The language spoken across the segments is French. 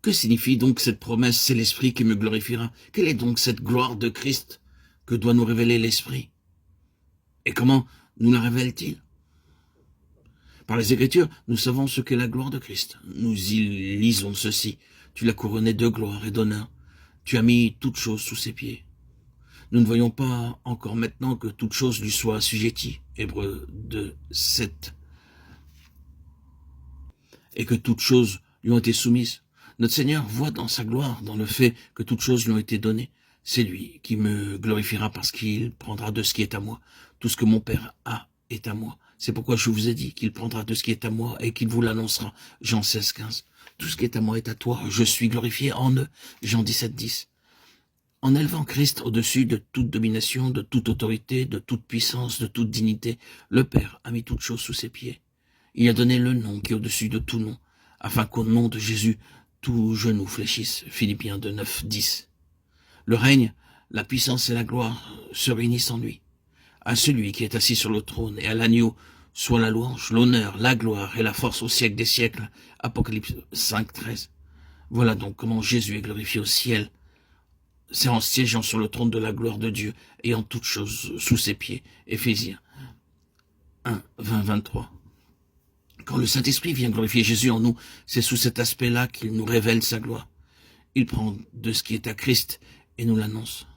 Que signifie donc cette promesse? C'est l'Esprit qui me glorifiera. Quelle est donc cette gloire de Christ que doit nous révéler l'Esprit? Et comment nous la révèle-t-il? Par les Écritures, nous savons ce qu'est la gloire de Christ. Nous y lisons ceci. Tu l'as couronné de gloire et d'honneur. Tu as mis toutes choses sous ses pieds. Nous ne voyons pas encore maintenant que toute chose lui soit assujettie. Hébreux 2, 7. Et que toutes choses lui ont été soumises. Notre Seigneur voit dans sa gloire, dans le fait que toutes choses lui ont été données. C'est lui qui me glorifiera parce qu'il prendra de ce qui est à moi. Tout ce que mon Père a est à moi. C'est pourquoi je vous ai dit qu'il prendra de ce qui est à moi et qu'il vous l'annoncera. Jean 16, 15. Tout ce qui est à moi est à toi. Je suis glorifié en eux. Jean 17, 10. En élevant Christ au-dessus de toute domination, de toute autorité, de toute puissance, de toute dignité, le Père a mis toutes choses sous ses pieds. Il a donné le nom qui est au-dessus de tout nom, afin qu'au nom de Jésus, tout genou fléchisse. Philippiens 2, 9, 10. Le règne, la puissance et la gloire se réunissent en lui. À celui qui est assis sur le trône et à l'agneau, soit la louange, l'honneur, la gloire et la force au siècle des siècles. Apocalypse 5, 13. Voilà donc comment Jésus est glorifié au ciel. C'est en siégeant sur le trône de la gloire de Dieu, ayant toutes choses sous ses pieds. Éphésiens 1, 20, 23. Quand le Saint-Esprit vient glorifier Jésus en nous, c'est sous cet aspect-là qu'il nous révèle sa gloire. Il prend de ce qui est à Christ et nous l'annonce.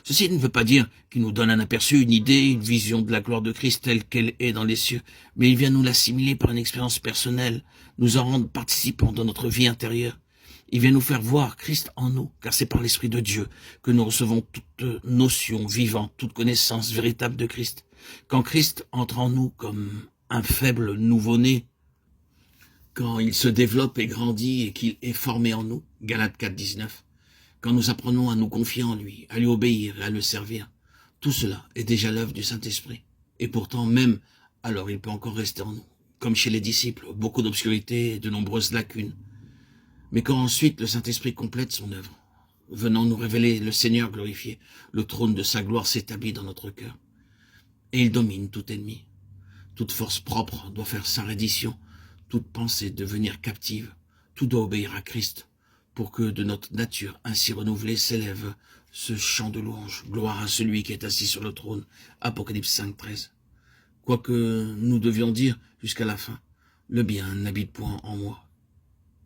Ceci ne veut pas dire qu'il nous donne un aperçu, une idée, une vision de la gloire de Christ telle qu'elle est dans les cieux, mais il vient nous l'assimiler par une expérience personnelle, nous en rendre participants dans notre vie intérieure. Il vient nous faire voir Christ en nous, car c'est par l'Esprit de Dieu que nous recevons toute notion vivante, toute connaissance véritable de Christ. Quand Christ entre en nous comme un faible nouveau-né, quand il se développe et grandit et qu'il est formé en nous, Galates 4, 19, quand nous apprenons à nous confier en lui, à lui obéir et à le servir, tout cela est déjà l'œuvre du Saint-Esprit. Et pourtant, même alors, il peut encore rester en nous. Comme chez les disciples, beaucoup d'obscurité et de nombreuses lacunes. Mais quand ensuite le Saint-Esprit complète son œuvre, venant nous révéler le Seigneur glorifié, le trône de sa gloire s'établit dans notre cœur. Et il domine tout ennemi. Toute force propre doit faire sa reddition, toute pensée devenir captive, tout doit obéir à Christ, pour que de notre nature ainsi renouvelée s'élève ce chant de louange, gloire à celui qui est assis sur le trône, Apocalypse 5, 13. Quoique nous devions dire jusqu'à la fin, le bien n'habite point en moi,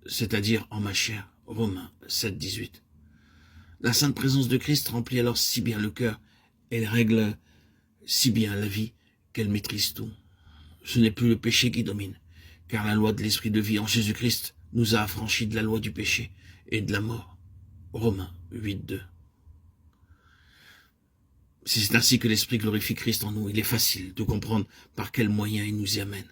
c'est-à-dire en ma chair, Romains 7, 18. La sainte présence de Christ remplit alors si bien le cœur, elle règle si bien la vie qu'elle maîtrise tout. Ce n'est plus le péché qui domine, car la loi de l'esprit de vie en Jésus-Christ nous a affranchis de la loi du péché et de la mort. Romains 8, 2. Si c'est ainsi que l'Esprit glorifie Christ en nous, il est facile de comprendre par quels moyens il nous y amène.